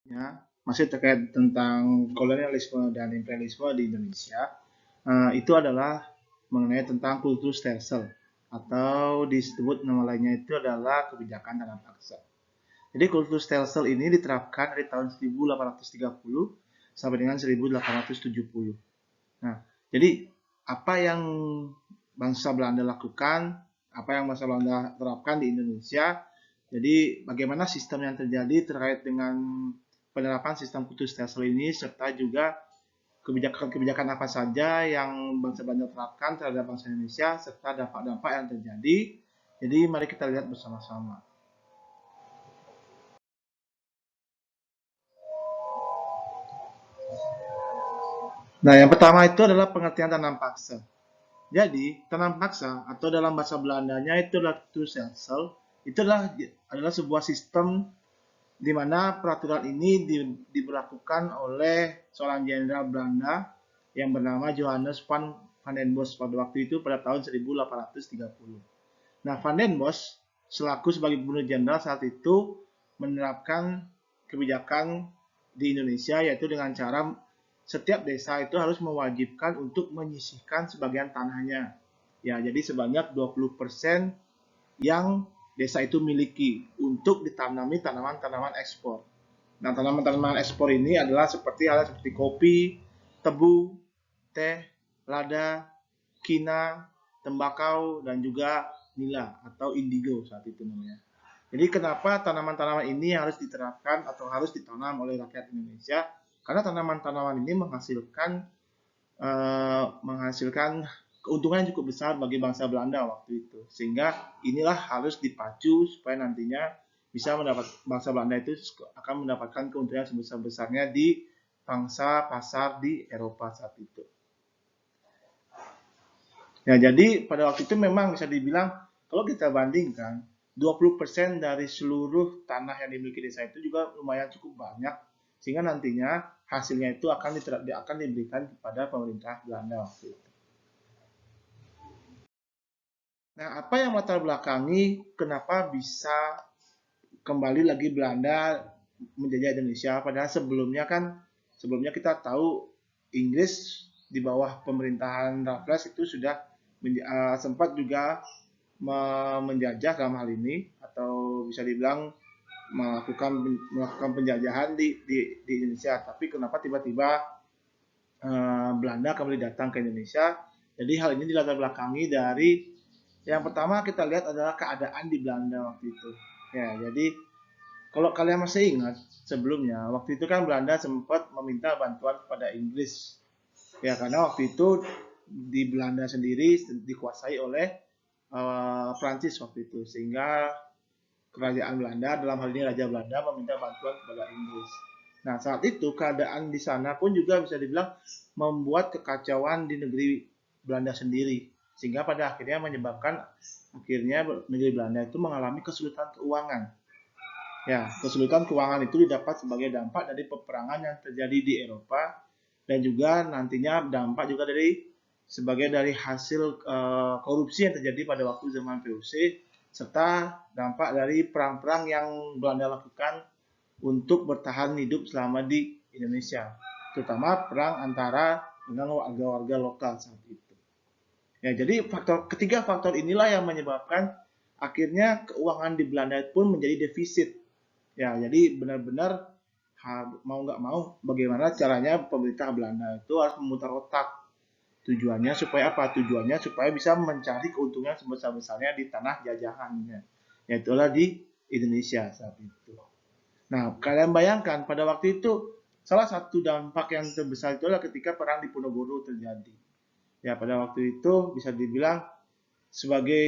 Ya, masih terkait tentang kolonialisme dan imperialisme di Indonesia, itu adalah mengenai tentang kultur stelsel atau disebut nama lainnya itu adalah kebijakan tanam paksa. Jadi kultur stelsel ini diterapkan dari tahun 1830 sampai dengan 1870. Nah, jadi apa yang bangsa Belanda lakukan, apa yang bangsa Belanda terapkan di Indonesia, jadi bagaimana sistem yang terjadi terkait dengan penerapan sistem kultur stelsel ini, serta juga kebijakan-kebijakan apa saja yang bangsa Belanda terapkan terhadap bangsa Indonesia, serta dampak-dampak yang terjadi. Jadi mari kita lihat bersama-sama. Nah, yang pertama itu adalah pengertian tanam paksa. Jadi, tanam paksa atau dalam bahasa Belandanya itu adalah Toestelsel, itu adalah sebuah sistem di mana peraturan ini diberlakukan oleh seorang jenderal Belanda yang bernama Johannes van den Bosch pada waktu itu pada tahun 1830. Nah, van den Bosch selaku sebagai gubernur jenderal saat itu menerapkan kebijakan di Indonesia yaitu dengan cara setiap desa itu harus mewajibkan untuk menyisihkan sebagian tanahnya. Ya, jadi sebanyak 20% yang desa itu miliki untuk ditanami tanaman-tanaman ekspor. Nah, tanaman-tanaman ekspor ini adalah seperti kopi, tebu, teh, lada, kina, tembakau, dan juga nila atau indigo saat itu namanya. Jadi kenapa tanaman-tanaman ini harus diterapkan atau harus ditanam oleh rakyat Indonesia? Karena tanaman-tanaman ini menghasilkan keuntungan yang cukup besar bagi bangsa Belanda waktu itu. Sehingga inilah harus dipacu supaya nantinya bisa bangsa Belanda itu akan mendapatkan keuntungan sebesar-besarnya di pangsa pasar di Eropa saat itu. Ya, jadi pada waktu itu memang bisa dibilang kalau kita bandingkan 20% dari seluruh tanah yang dimiliki desa itu juga lumayan cukup banyak sehingga nantinya hasilnya itu akan diberikan kepada pemerintah Belanda waktu itu. Nah, apa yang latar belakangi kenapa bisa kembali lagi Belanda menjajah Indonesia? Padahal sebelumnya kita tahu Inggris di bawah pemerintahan Raffles itu sudah sempat juga menjajah dalam hal ini atau bisa dibilang melakukan penjajahan di Indonesia. Tapi kenapa tiba-tiba Belanda kembali datang ke Indonesia? Jadi hal ini dilatar belakangi dari yang pertama kita lihat adalah keadaan di Belanda waktu itu. Ya, jadi kalau kalian masih ingat sebelumnya, waktu itu kan Belanda sempat meminta bantuan kepada Inggris. Ya, karena waktu itu di Belanda sendiri dikuasai oleh Prancis waktu itu, sehingga kerajaan Belanda dalam hal ini Raja Belanda meminta bantuan kepada Inggris. Nah, saat itu keadaan di sana pun juga bisa dibilang membuat kekacauan di negeri Belanda sendiri, sehingga pada akhirnya menyebabkan negeri Belanda itu mengalami kesulitan keuangan. Ya, kesulitan keuangan itu didapat sebagai dampak dari peperangan yang terjadi di Eropa dan juga nantinya dampak juga dari hasil korupsi yang terjadi pada waktu zaman VOC serta dampak dari perang-perang yang Belanda lakukan untuk bertahan hidup selama di Indonesia, terutama perang antara dengan warga-warga lokal saat itu. Ya, jadi ketiga faktor inilah yang menyebabkan akhirnya keuangan di Belanda pun menjadi defisit. Ya, jadi benar-benar mau nggak mau bagaimana caranya pemerintah Belanda itu harus memutar otak. Tujuannya supaya apa? Tujuannya supaya bisa mencari keuntungan sebesar-besarnya di tanah jajahannya, yaitulah di Indonesia saat itu. Nah, kalian bayangkan pada waktu itu salah satu dampak yang terbesar itu adalah ketika perang di Ponorogo terjadi. Ya, pada waktu itu bisa dibilang sebagai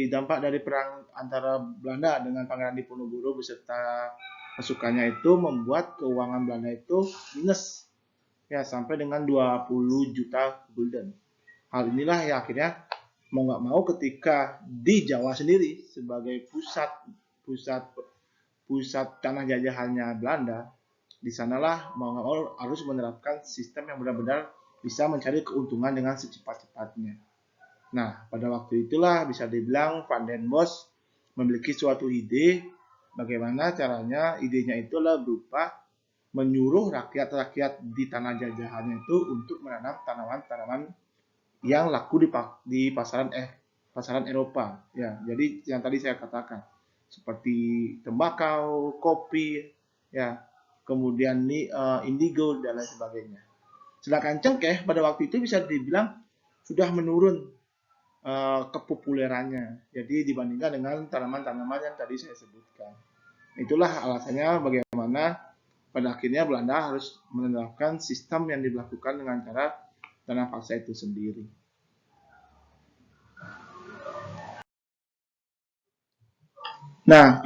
dampak dari perang antara Belanda dengan Pangeran Diponegoro beserta pasukannya itu membuat keuangan Belanda itu minus ya sampai dengan 20 juta gulden. Hal inilah yang akhirnya mau nggak mau ketika di Jawa sendiri sebagai pusat pusat tanah jajahannya Belanda, di sanalah mau nggak mau harus menerapkan sistem yang benar-benar bisa mencari keuntungan dengan secepat-cepatnya. Nah, pada waktu itulah bisa dibilang Van den Bosch memiliki suatu ide bagaimana caranya idenya itulah berupa menyuruh rakyat-rakyat di tanah jajahannya itu untuk menanam tanaman-tanaman yang laku di pasaran Eropa. Ya, jadi yang tadi saya katakan seperti tembakau, kopi, ya, kemudian indigo dan lain sebagainya. Sedangkan cengkeh pada waktu itu bisa dibilang sudah menurun kepopulerannya. Jadi dibandingkan dengan tanaman-tanaman yang tadi saya sebutkan. Itulah alasannya bagaimana pada akhirnya Belanda harus menerapkan sistem yang dilakukan dengan cara tanam paksa itu sendiri. Nah,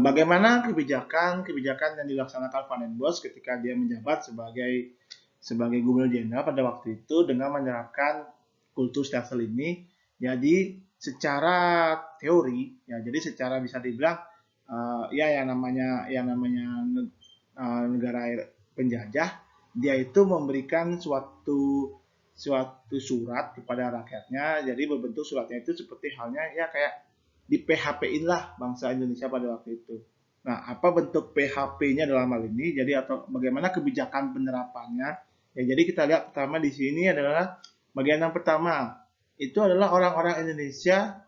bagaimana kebijakan yang dilaksanakan Van den Bosch ketika dia menjabat sebagai Gubernur Jenderal pada waktu itu dengan menerapkan kultur stelsel ini? Jadi secara teori, ya, jadi secara bisa dibilang ya yang namanya negara penjajah, dia itu memberikan suatu surat kepada rakyatnya. Jadi berbentuk suratnya itu seperti halnya ya kayak di PHP-in lah bangsa Indonesia pada waktu itu. Nah, apa bentuk PHP-nya dalam hal ini? Jadi atau bagaimana kebijakan penerapannya? Ya, jadi kita lihat pertama di sini adalah bagian yang pertama itu adalah orang-orang Indonesia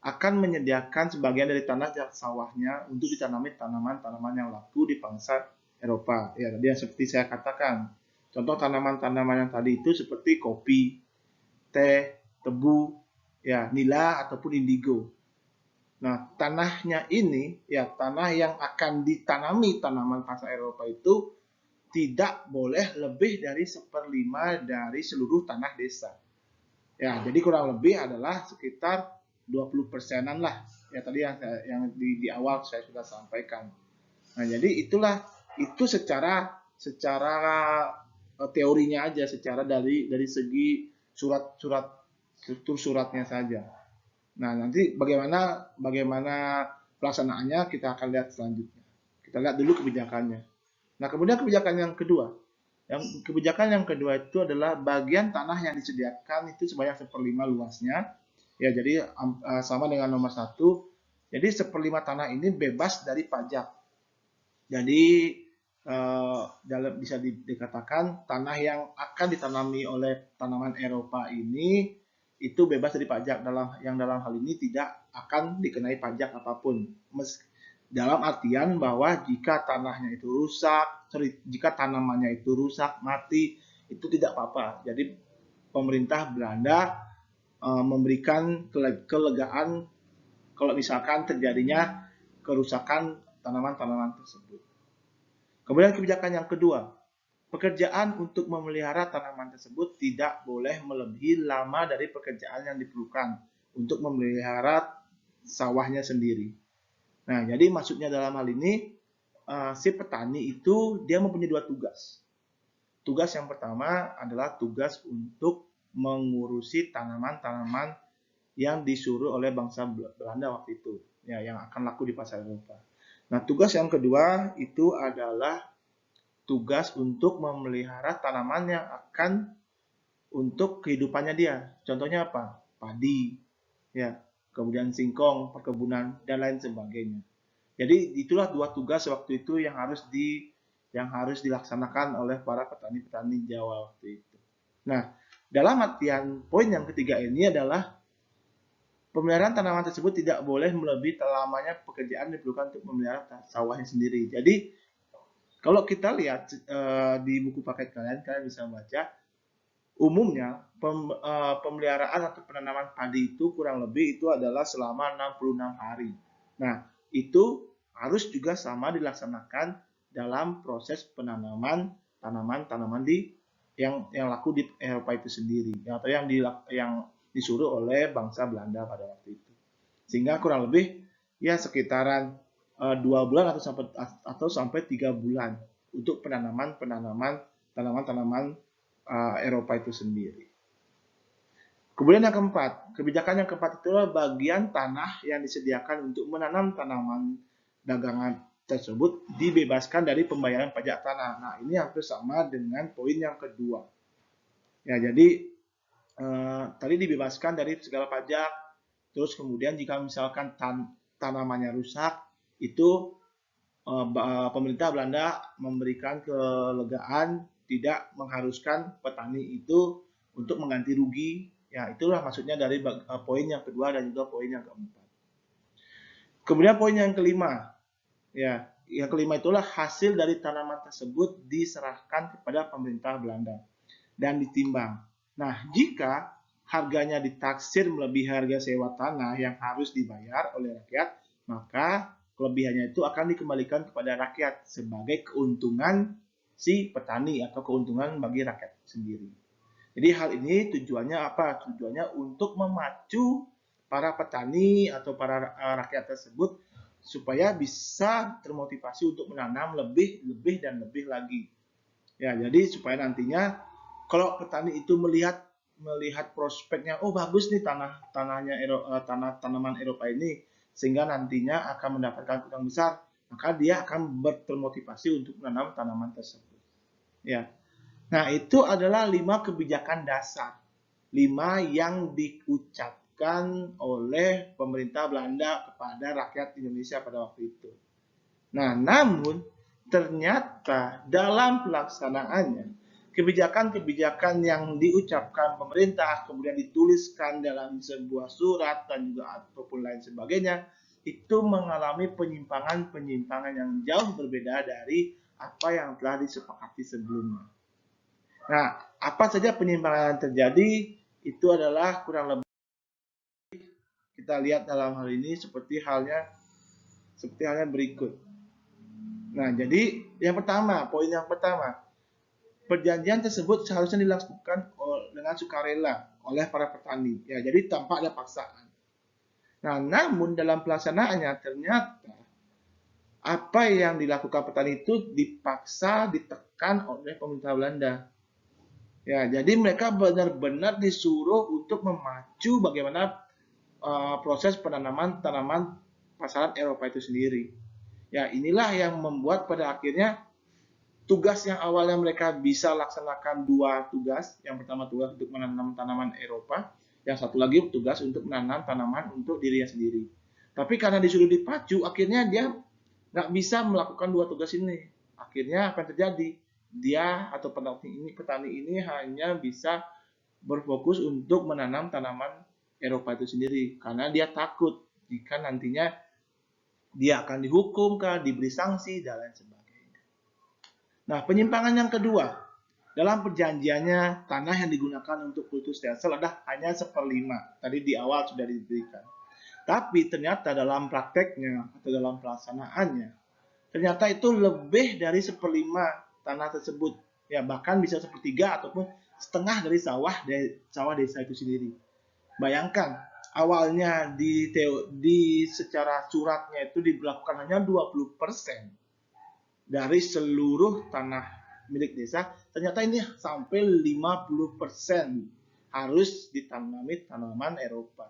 akan menyediakan sebagian dari tanah sawahnya untuk ditanami tanaman-tanaman yang laku di bangsa Eropa. Ya, tadi yang seperti saya katakan. Contoh tanaman-tanaman yang tadi itu seperti kopi, teh, tebu, ya, nila ataupun indigo. Nah, tanahnya ini, ya, tanah yang akan ditanami tanaman bangsa Eropa itu tidak boleh lebih dari 1/5 dari seluruh tanah desa. Ya, jadi kurang lebih adalah sekitar 20%-an lah. Ya, tadi yang di awal saya sudah sampaikan. Nah, jadi itu secara teorinya aja, secara dari segi surat-surat struktur suratnya saja. Nah, nanti bagaimana pelaksanaannya kita akan lihat selanjutnya. Kita lihat dulu kebijakannya. Nah, kemudian kebijakan yang kedua. Kebijakan yang kedua itu adalah bagian tanah yang disediakan itu sebanyak 1/5 luasnya. Ya, jadi sama dengan nomor 1. Jadi 1/5 tanah ini bebas dari pajak. Jadi bisa dikatakan tanah yang akan ditanami oleh tanaman Eropa ini itu bebas dari pajak, dalam hal ini tidak akan dikenai pajak apapun. Dalam artian bahwa jika tanahnya itu rusak, jika tanamannya itu rusak, mati, itu tidak apa-apa. Jadi pemerintah Belanda memberikan kelegaan kalau misalkan terjadinya kerusakan tanaman-tanaman tersebut. Kemudian kebijakan yang kedua, pekerjaan untuk memelihara tanaman tersebut tidak boleh melebihi lama dari pekerjaan yang diperlukan untuk memelihara sawahnya sendiri. Nah, jadi maksudnya dalam hal ini, si petani itu dia mempunyai 2 tugas. Tugas yang pertama adalah tugas untuk mengurusi tanaman-tanaman yang disuruh oleh bangsa Belanda waktu itu, ya, yang akan laku di pasar Eropa. Nah, tugas yang kedua itu adalah tugas untuk memelihara tanaman yang akan untuk kehidupannya dia. Contohnya apa? Padi, ya, kemudian singkong, perkebunan, dan lain sebagainya. Jadi itulah 2 tugas waktu itu yang harus dilaksanakan oleh para petani-petani Jawa waktu itu. Nah, dalam artian poin yang ketiga ini adalah pemeliharaan tanaman tersebut tidak boleh melebihi lamanya pekerjaan diperlukan untuk memelihara sawahnya sendiri. Jadi kalau kita lihat di buku paket kalian bisa baca, umumnya pemeliharaan atau penanaman padi itu kurang lebih itu adalah selama 66 hari. Nah, itu harus juga sama dilaksanakan dalam proses penanaman tanaman-tanaman yang laku di Eropa itu sendiri, atau yang disuruh oleh bangsa Belanda pada waktu itu. Sehingga kurang lebih ya sekitaran 2 bulan atau sampai 3 bulan untuk penanaman tanaman-tanaman Eropa itu sendiri. Kemudian yang keempat, kebijakan yang keempat itulah bagian tanah yang disediakan untuk menanam tanaman dagangan tersebut dibebaskan dari pembayaran pajak tanah. Nah, ini hampir sama dengan poin yang kedua. Ya, jadi tadi dibebaskan dari segala pajak. Terus kemudian jika misalkan tanamannya rusak, itu pemerintah Belanda memberikan kelegaan, tidak mengharuskan petani itu untuk mengganti rugi. Ya, itulah maksudnya dari poin yang kedua dan juga poin yang keempat. Kemudian poin yang kelima, ya, yang kelima itulah hasil dari tanaman tersebut diserahkan kepada pemerintah Belanda dan ditimbang. Nah, jika harganya ditaksir melebihi harga sewa tanah yang harus dibayar oleh rakyat, maka kelebihannya itu akan dikembalikan kepada rakyat sebagai keuntungan si petani atau keuntungan bagi rakyat sendiri. Jadi hal ini tujuannya apa? Tujuannya untuk memacu para petani atau para rakyat tersebut supaya bisa termotivasi untuk menanam lebih dan lebih lagi. Ya, jadi supaya nantinya kalau petani itu melihat prospeknya, oh bagus nih tanahnya tanaman Eropa ini, sehingga nantinya akan mendapatkan keuntungan besar, maka dia akan termotivasi untuk menanam tanaman tersebut. Ya, nah itu adalah 5 kebijakan dasar, 5 yang diucapkan oleh pemerintah Belanda kepada rakyat Indonesia pada waktu itu. Nah, namun ternyata dalam pelaksanaannya kebijakan-kebijakan yang diucapkan pemerintah kemudian dituliskan dalam sebuah surat dan juga ataupun lain sebagainya itu mengalami penyimpangan-penyimpangan yang jauh berbeda dari apa yang telah disepakati sebelumnya. Nah, apa saja penyimpangan yang terjadi itu adalah kurang lebih kita lihat dalam hal ini seperti halnya berikut. Nah, jadi poin yang pertama, perjanjian tersebut seharusnya dilakukan dengan sukarela oleh para petani. Ya, jadi tanpa ada paksaan. Nah, namun dalam pelaksanaannya ternyata apa yang dilakukan petani itu dipaksa, ditekan oleh pemerintah Belanda. Ya, jadi mereka benar-benar disuruh untuk memacu bagaimana proses penanaman tanaman pasaran Eropa itu sendiri. Ya, inilah yang membuat pada akhirnya tugas yang awalnya mereka bisa laksanakan 2 tugas. Yang pertama tugas untuk menanam tanaman Eropa, yang satu lagi tugas untuk menanam tanaman untuk dirinya sendiri. Tapi karena disuruh dipacu, akhirnya dia nggak bisa melakukan 2 tugas ini. Akhirnya apa yang terjadi? Dia atau petani ini hanya bisa berfokus untuk menanam tanaman Eropa itu sendiri karena dia takut jika nantinya dia akan dihukum, diberi sanksi dan lain sebagainya. Nah, penyimpangan yang kedua, dalam perjanjiannya tanah yang digunakan untuk kultur stensel adalah hanya 1/5. Tadi di awal sudah diberikan. Tapi ternyata dalam prakteknya atau dalam pelaksanaannya, ternyata itu lebih dari 1/5 tanah tersebut. Ya, bahkan bisa 1/3 ataupun setengah dari sawah desa itu sendiri. Bayangkan, awalnya secara suratnya itu diberlakukan hanya 20% dari seluruh tanah milik desa, ternyata ini sampai 50% harus ditanami tanaman Eropa.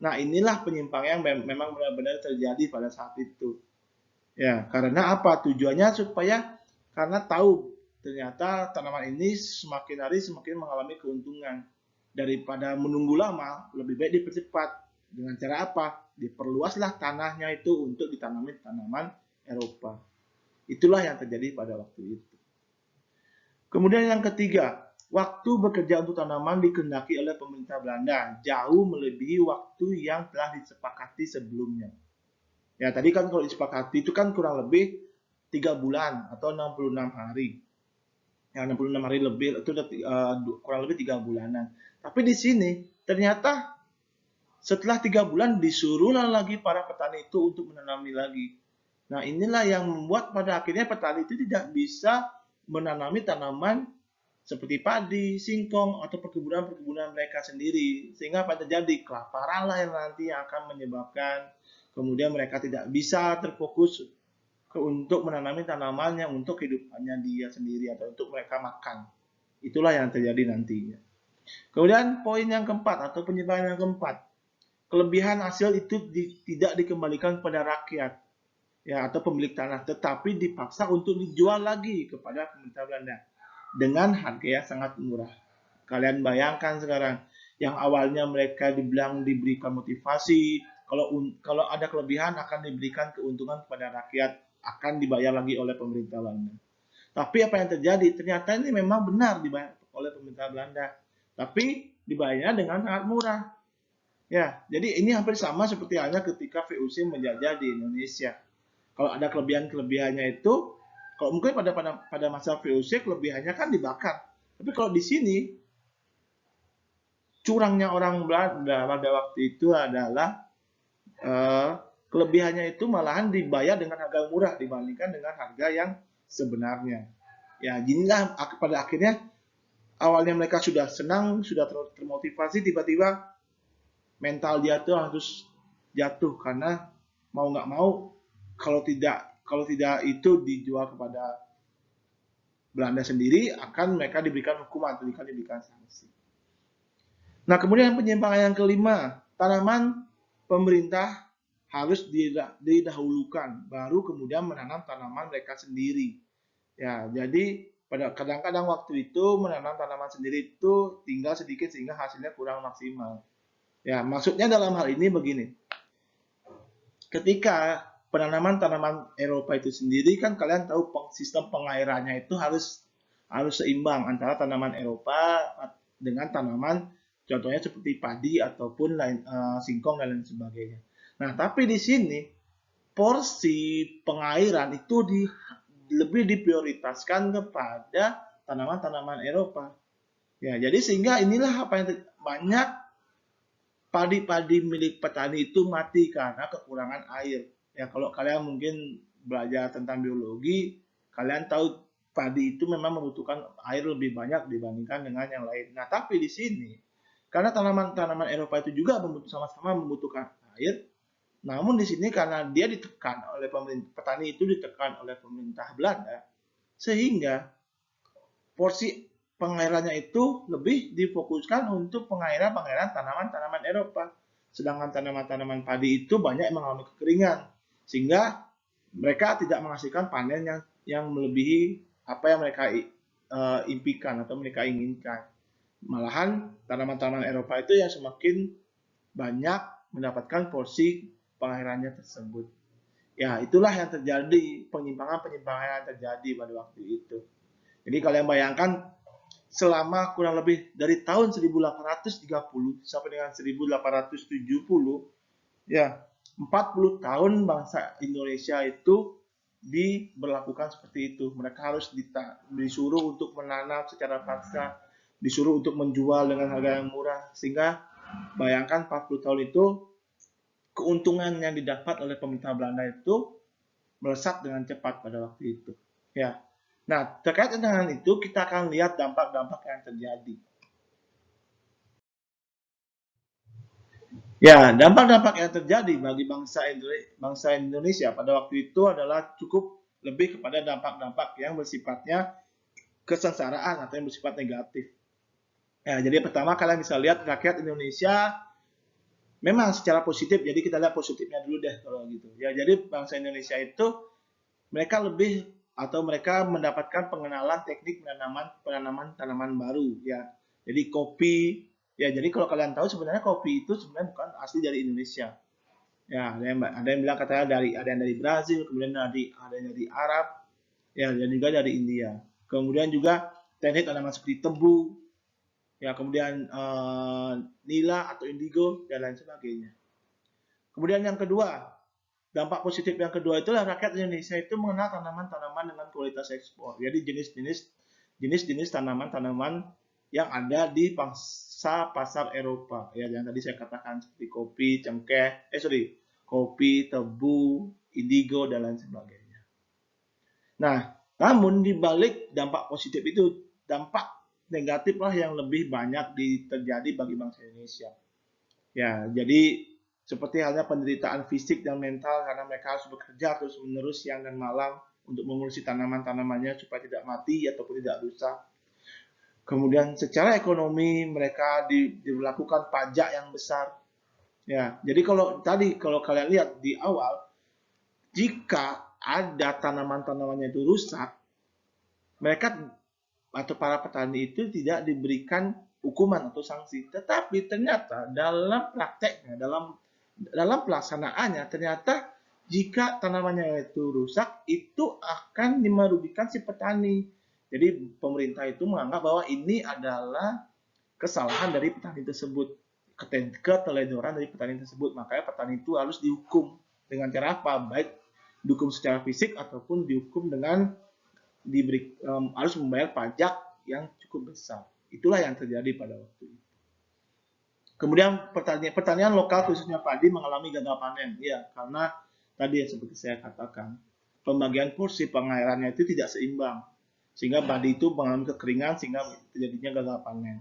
Nah, inilah penyimpangan yang memang benar-benar terjadi pada saat itu. Ya, karena apa? Tujuannya supaya karena tahu ternyata tanaman ini semakin hari semakin mengalami keuntungan. Daripada menunggu lama, lebih baik dipercepat. Dengan cara apa? Diperluaslah tanahnya itu untuk ditanami tanaman Eropa. Itulah yang terjadi pada waktu itu. Kemudian yang ketiga, waktu bekerja untuk tanaman dikehendaki oleh pemerintah Belanda jauh melebihi waktu yang telah disepakati sebelumnya. Ya, tadi kan kalau disepakati itu kan kurang lebih 3 bulan atau 66 hari. Ya, 66 hari lebih itu kurang lebih 3 bulanan. Tapi di sini ternyata setelah 3 bulan disuruhlah lagi para petani itu untuk menanami lagi. Nah, inilah yang membuat pada akhirnya petani itu tidak bisa menanami tanaman seperti padi, singkong, atau perkebunan-perkebunan mereka sendiri. Sehingga apa terjadi? Kelaparanlah yang nanti akan menyebabkan kemudian mereka tidak bisa terfokus untuk menanami tanamannya untuk kehidupannya dia sendiri atau untuk mereka makan. Itulah yang terjadi nantinya. Kemudian poin yang keempat atau penyimpangan yang keempat, kelebihan hasil itu tidak dikembalikan kepada rakyat ya atau pemilik tanah, tetapi dipaksa untuk dijual lagi kepada pemerintah Belanda dengan harga yang sangat murah. Kalian bayangkan sekarang, yang awalnya mereka dibilang diberikan motivasi, kalau ada kelebihan akan diberikan keuntungan kepada rakyat. akan dibayar lagi oleh pemerintah Belanda. Tapi apa yang terjadi? Ternyata ini memang benar dibayar oleh pemerintah Belanda. Tapi dibayarnya dengan sangat murah. Ya, jadi ini hampir sama seperti halnya ketika VOC menjajah di Indonesia. Kalau ada kelebihan-kelebihannya itu, kalau mungkin pada masa VOC kelebihannya kan dibakar. Tapi kalau di sini curangnya orang Belanda pada waktu itu adalah kelebihannya itu malahan dibayar dengan harga murah dibandingkan dengan harga yang sebenarnya. Ya, inilah pada akhirnya awalnya mereka sudah senang, sudah termotivasi, tiba-tiba mental dia tuh harus jatuh karena mau nggak mau kalau tidak itu dijual kepada Belanda sendiri akan mereka diberikan hukuman atau diberikan sanksi. Nah, kemudian penyimpangan yang kelima, tanaman pemerintah harus didahulukan, baru kemudian menanam tanaman mereka sendiri. Ya, jadi pada kadang-kadang waktu itu menanam tanaman sendiri itu tinggal sedikit sehingga hasilnya kurang maksimal. Ya, maksudnya dalam hal ini begini. Ketika penanaman tanaman Eropa itu sendiri kan kalian tahu sistem pengairannya itu harus seimbang antara tanaman Eropa dengan tanaman contohnya seperti padi ataupun singkong dan lain sebagainya. Nah, tapi di sini porsi pengairan itu lebih diprioritaskan kepada tanaman-tanaman Eropa. Ya, jadi sehingga inilah apa yang banyak padi-padi milik petani itu mati karena kekurangan air. Ya, kalau kalian mungkin belajar tentang biologi, kalian tahu padi itu memang membutuhkan air lebih banyak dibandingkan dengan yang lain. Nah, tapi di sini karena tanaman-tanaman Eropa itu juga sama-sama membutuhkan air, namun di sini karena dia ditekan oleh petani itu ditekan oleh pemerintah Belanda, sehingga porsi pengairannya itu lebih difokuskan untuk pengairan tanaman-tanaman Eropa. Sedangkan tanaman-tanaman padi itu banyak yang mengalami kekeringan, sehingga mereka tidak menghasilkan panen yang melebihi apa yang mereka impikan atau mereka inginkan. Malahan tanaman-tanaman Eropa itu yang semakin banyak mendapatkan porsi pengairannya tersebut. Ya, itulah yang terjadi, penyimpangan-penyimpangan yang terjadi pada waktu itu. Jadi kalian bayangkan selama kurang lebih dari tahun 1830 sampai dengan 1870, ya 40 tahun bangsa Indonesia itu diberlakukan seperti itu. Mereka harus disuruh untuk menanam secara paksa, disuruh untuk menjual dengan harga yang murah, sehingga bayangkan 40 tahun itu keuntungan yang didapat oleh pemerintah Belanda itu melesat dengan cepat pada waktu itu. Ya. Nah, terkait dengan itu kita akan lihat dampak-dampak yang terjadi. Ya, dampak-dampak yang terjadi bagi bangsa Indonesia pada waktu itu adalah cukup lebih kepada dampak-dampak yang bersifatnya kesengsaraan atau yang bersifat negatif. Ya, jadi pertama kalian bisa lihat rakyat Indonesia memang secara positif, jadi kita lihat positifnya dulu deh kalau gitu. Ya, jadi bangsa Indonesia itu mereka mendapatkan pengenalan teknik penanaman tanaman baru ya. Jadi kopi ya, jadi kalau kalian tahu sebenarnya kopi itu sebenarnya bukan asli dari Indonesia. Ya, ada yang bilang katanya ada yang dari Brazil, kemudian ada yang dari Arab, ya, dan juga dari India. Kemudian juga teknik tanaman seperti tebu, ya, kemudian nila atau indigo dan lain sebagainya. Kemudian yang kedua, dampak positif yang kedua itulah rakyat Indonesia itu mengenal tanaman-tanaman dengan kualitas ekspor. Jadi jenis-jenis tanaman-tanaman yang ada di pasar Eropa. Ya, yang tadi saya katakan seperti kopi, tebu, indigo dan lain sebagainya. Nah, namun di balik dampak positif itu, dampak negatif lah yang lebih banyak terjadi bagi bangsa Indonesia. Ya, jadi seperti halnya penderitaan fisik dan mental karena mereka harus bekerja terus-menerus siang dan malam untuk mengurusi tanaman-tanamannya supaya tidak mati ataupun tidak rusak. Kemudian secara ekonomi mereka diberlakukan pajak yang besar. Ya, jadi kalau kalian lihat di awal, jika ada tanaman-tanamannya itu rusak, mereka atau para petani itu tidak diberikan hukuman atau sanksi. Tetapi ternyata dalam prakteknya, dalam pelaksanaannya ternyata Jika tanamannya itu rusak, itu akan merugikan si petani. Jadi pemerintah itu menganggap bahwa ini adalah kesalahan dari petani tersebut, keteledoran dari petani tersebut. Makanya petani itu harus dihukum dengan cara apa? Baik dihukum secara fisik ataupun dihukum dengan harus membayar pajak yang cukup besar. Itulah yang terjadi pada waktu itu. Kemudian pertanian lokal khususnya padi mengalami gagal panen. Ya, karena tadi seperti saya katakan, pembagian porsi pengairannya itu tidak seimbang. Sehingga padi itu mengalami kekeringan sehingga terjadinya gagal panen.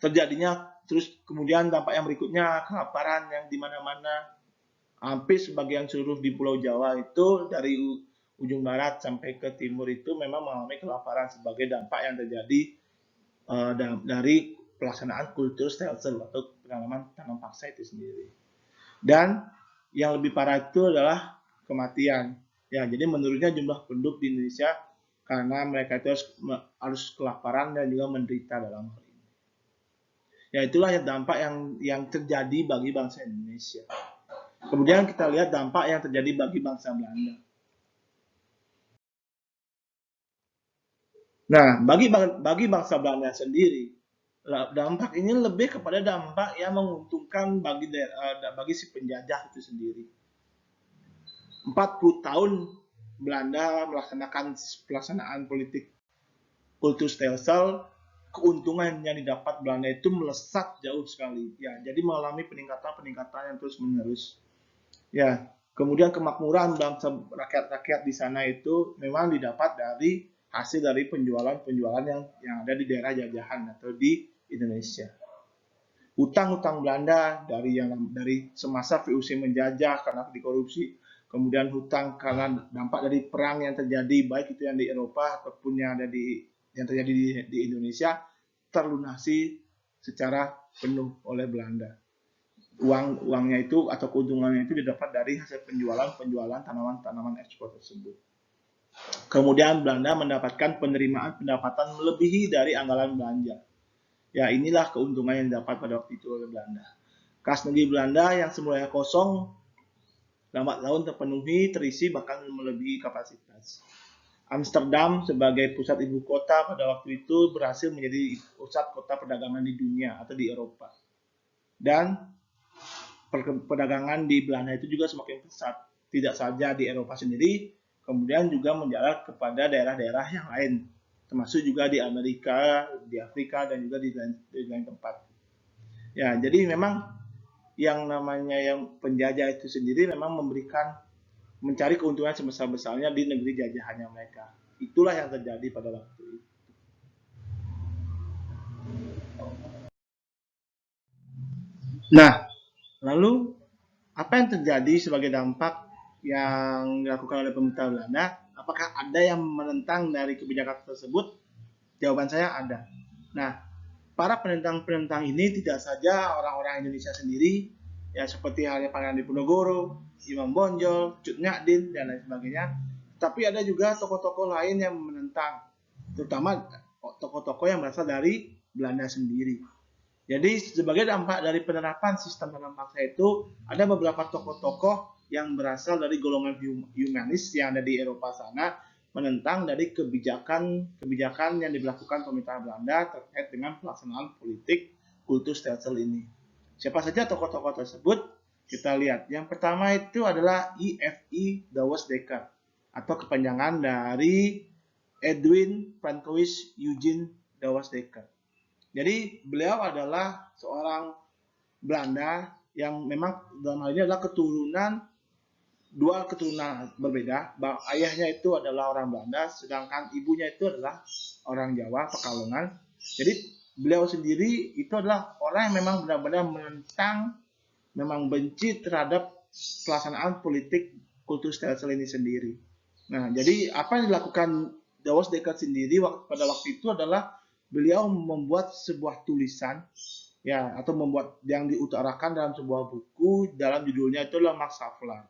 Terjadinya terus kemudian dampak yang berikutnya kelaparan yang di mana-mana. Hampir sebagian seluruh di Pulau Jawa itu dari ujung barat sampai ke timur itu memang mengalami kelaparan sebagai dampak yang terjadi dari pelaksanaan kultur stem cell atau penanaman tanam paksa itu sendiri. Dan yang lebih parah itu adalah kematian. Ya, jadi menurunnya jumlah penduduk di Indonesia karena mereka itu harus kelaparan dan juga menderita dalam hal ini. Ya, itulah dampak yang terjadi bagi bangsa Indonesia. Kemudian kita lihat dampak yang terjadi bagi bangsa Belanda. Nah, bagi bangsa Belanda sendiri, dampak ini lebih kepada dampak yang menguntungkan bagi si penjajah itu sendiri. 40 tahun Belanda melaksanakan pelaksanaan politik kultur stelsel, keuntungan yang didapat Belanda itu melesat jauh sekali. Ya, jadi mengalami peningkatan yang terus menerus. Ya, kemudian kemakmuran bangsa rakyat-rakyat di sana itu memang didapat dari hasil dari penjualan-penjualan yang ada di daerah jajahan atau di Indonesia. Hutang-hutang Belanda dari semasa VOC menjajah karena dikorupsi, kemudian hutang karena dampak dari perang yang terjadi baik itu yang di Eropa ataupun yang terjadi di Indonesia terlunasi secara penuh oleh Belanda. Uangnya itu atau keuntungannya itu didapat dari hasil penjualan tanaman-tanaman ekspor tersebut. Kemudian Belanda mendapatkan penerimaan pendapatan melebihi dari anggaran belanja. Ya, inilah keuntungan yang didapat pada waktu itu oleh Belanda. Kas negeri Belanda yang semulanya kosong, lambat laun terpenuhi, terisi, bahkan melebihi kapasitas. Amsterdam sebagai pusat ibu kota pada waktu itu berhasil menjadi pusat kota perdagangan di dunia atau di Eropa. Dan perdagangan di Belanda itu juga semakin pesat. Tidak saja di Eropa sendiri, kemudian juga menjalar kepada daerah-daerah yang lain, termasuk juga di Amerika, di Afrika, dan juga di lain tempat. Ya, jadi memang yang namanya yang penjajah itu sendiri memang mencari keuntungan sebesar-besarnya di negeri jajahannya mereka. Itulah yang terjadi pada waktu itu. Nah, lalu apa yang terjadi sebagai dampak yang dilakukan oleh pemerintah Belanda? Apakah ada yang menentang dari kebijakan tersebut? Jawaban saya ada. Nah, para penentang-penentang ini tidak saja orang-orang Indonesia sendiri, ya seperti halnya Pangeran Diponegoro, Imam Bonjol, Cut Nyak dan lain sebagainya. Tapi ada juga tokoh-tokoh lain yang menentang, terutama tokoh-tokoh yang berasal dari Belanda sendiri. Jadi sebagai dampak dari penerapan sistem tanam paksa itu, ada beberapa tokoh-tokoh yang berasal dari golongan humanis yang ada di Eropa sana menentang dari kebijakan yang dilakukan pemerintah Belanda terkait dengan pelaksanaan politik kultur stelsel ini. Siapa saja tokoh-tokoh tersebut? Kita lihat. Yang pertama itu adalah IFI Douwes Dekker atau kepanjangan dari Edwin Francois Eugene Douwes Dekker. Jadi beliau adalah seorang Belanda yang memang dalam hal ini adalah dua keturunan berbeda. Ayahnya itu adalah orang Belanda, sedangkan ibunya itu adalah orang Jawa, Pekalongan. Jadi beliau sendiri itu adalah orang yang memang benar-benar menentang, memang benci terhadap pelaksanaan politik kultur stelsel ini sendiri. Nah, jadi apa yang dilakukan Douwes Dekker sendiri pada waktu itu adalah beliau membuat sebuah tulisan ya atau membuat yang diutarakan dalam sebuah buku dalam judulnya itu adalah Max Havelaar.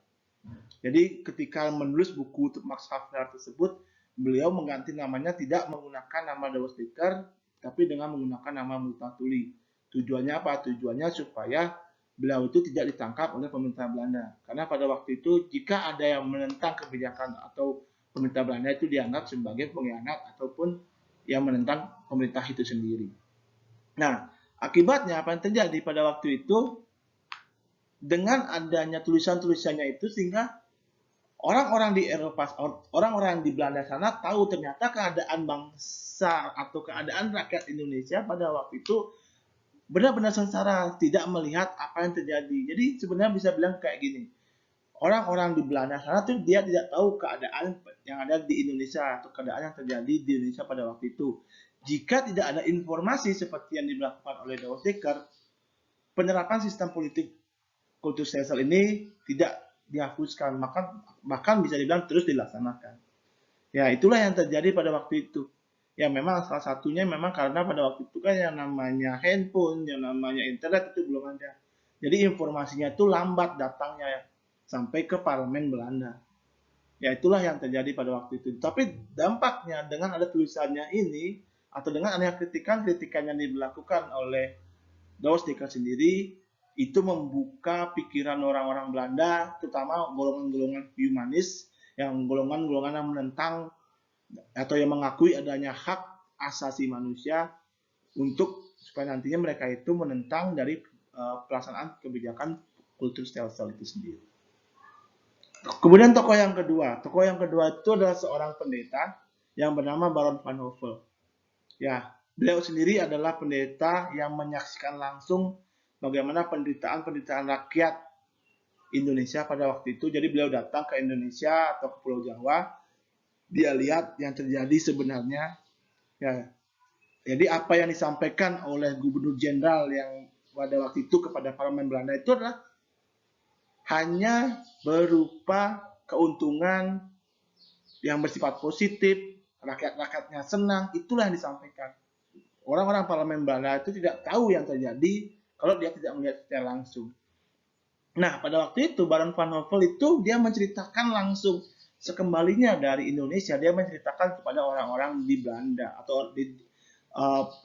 Jadi ketika menulis buku Max Havelaar tersebut, beliau mengganti namanya tidak menggunakan nama Douwes Dekker tapi dengan menggunakan nama Multatuli. Tujuannya apa? Tujuannya supaya beliau itu tidak ditangkap oleh pemerintah Belanda. Karena pada waktu itu jika ada yang menentang kebijakan atau pemerintah Belanda itu dianggap sebagai pengkhianat ataupun yang menentang pemerintah itu sendiri. Nah, akibatnya apa yang terjadi pada waktu itu, dengan adanya tulisan-tulisannya itu sehingga orang-orang di Eropa, orang-orang di Belanda sana tahu ternyata keadaan bangsa atau keadaan rakyat Indonesia pada waktu itu benar-benar sengsara, tidak melihat apa yang terjadi. Jadi sebenarnya bisa bilang kayak gini, orang-orang di Belanda sana tuh dia tidak tahu keadaan yang ada di Indonesia atau keadaan yang terjadi di Indonesia pada waktu itu. Jika tidak ada informasi seperti yang dilakukan oleh Douwe Dekker, penerapan sistem politik kultur stelsel ini tidak dihapuskan, bahkan bisa dibilang terus dilaksanakan. Ya, itulah yang terjadi pada waktu itu. Ya, memang salah satunya memang karena pada waktu itu kan yang namanya handphone, yang namanya internet itu belum ada. Jadi informasinya itu lambat datangnya sampai ke parlemen Belanda. Ya, itulah yang terjadi pada waktu itu. Tapi dampaknya dengan ada tulisannya ini, atau dengan adanya kritikan-kritikan yang dilakukan oleh Douwe Dekker sendiri, itu membuka pikiran orang-orang Belanda, terutama golongan-golongan humanis, yang golongan-golongan yang menentang atau yang mengakui adanya hak asasi manusia untuk supaya nantinya mereka itu menentang dari pelaksanaan kebijakan kultur stelsel itu sendiri. Kemudian tokoh yang kedua itu adalah seorang pendeta yang bernama Baron van Hove. Ya, beliau sendiri adalah pendeta yang menyaksikan langsung bagaimana penderitaan rakyat Indonesia pada waktu itu. Jadi beliau datang ke Indonesia atau ke Pulau Jawa, dia lihat yang terjadi sebenarnya. Ya, jadi apa yang disampaikan oleh Gubernur Jenderal yang pada waktu itu kepada Parlemen Belanda itu adalah hanya berupa keuntungan yang bersifat positif, rakyat-rakyatnya senang, itulah yang disampaikan. Orang-orang Parlemen Belanda itu tidak tahu yang terjadi kalau dia tidak melihat secara langsung. Nah, pada waktu itu Baron van Hove itu dia menceritakan langsung sekembalinya dari Indonesia, dia menceritakan kepada orang-orang di Belanda atau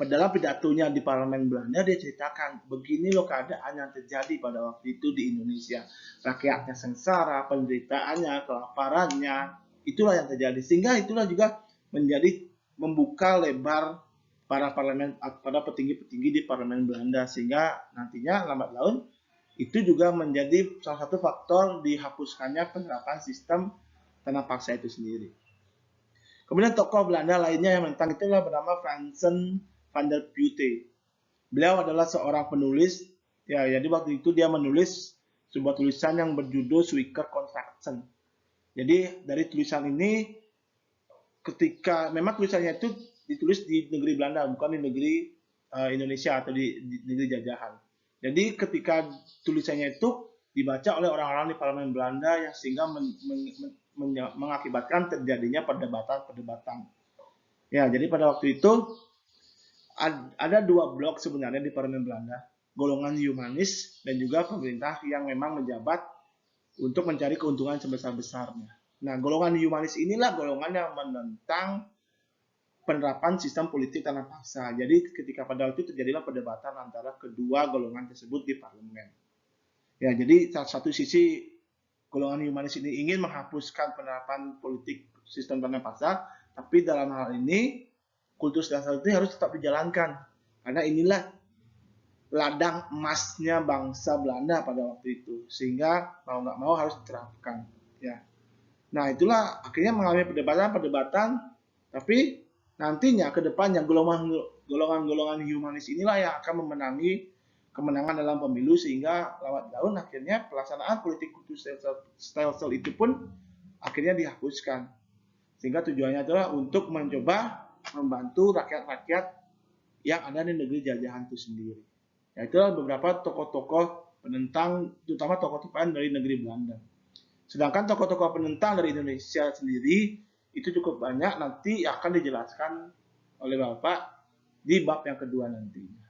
dalam pidatonya di Parlemen Belanda dia ceritakan begini loh keadaan yang terjadi pada waktu itu di Indonesia. Rakyatnya sengsara, penderitaannya, kelaparannya, itulah yang terjadi. Sehingga itulah juga menjadi membuka lebar para petinggi-petinggi di Parlemen Belanda, sehingga nantinya lambat laun itu juga menjadi salah satu faktor dihapuskannya penerapan sistem tanah paksa itu sendiri. Kemudian tokoh Belanda lainnya yang menentang itu adalah bernama Fransen van der Putte. Beliau adalah seorang penulis, ya, jadi waktu itu dia menulis sebuah tulisan yang berjudul Zwijker Contracten. Jadi dari tulisan ini, ketika memang tulisannya itu ditulis di negeri Belanda, bukan di negeri Indonesia atau di negeri jajahan. Jadi ketika tulisannya itu dibaca oleh orang-orang di Parlemen Belanda yang sehingga mengakibatkan terjadinya perdebatan. Ya, jadi pada waktu itu ada dua blok sebenarnya di Parlemen Belanda, golongan humanis dan juga pemerintah yang memang menjabat untuk mencari keuntungan sebesar-besarnya. Nah, golongan humanis inilah golongan yang menentang penerapan sistem politik tanah paksa. Jadi ketika pada waktu itu terjadilah perdebatan antara kedua golongan tersebut di parlemen. Ya, jadi satu sisi golongan humanis ini ingin menghapuskan penerapan politik sistem tanah paksa, tapi dalam hal ini kultur stelsel itu harus tetap dijalankan karena inilah ladang emasnya bangsa Belanda pada waktu itu, sehingga mau nggak mau harus diterapkan. Ya, nah itulah akhirnya mengalami perdebatan, tapi nantinya ke depannya golongan-golongan humanis inilah yang akan memenangi kemenangan dalam pemilu, sehingga lambat laun akhirnya pelaksanaan politik kultur stelsel itu pun akhirnya dihapuskan. Sehingga tujuannya adalah untuk mencoba membantu rakyat-rakyat yang ada di negeri jajahan itu sendiri. Ya, itulah beberapa tokoh-tokoh penentang, terutama tokoh-tokoh dari negeri Belanda. Sedangkan tokoh-tokoh penentang dari Indonesia sendiri itu cukup banyak, nanti akan dijelaskan oleh Bapak di bab yang kedua nanti.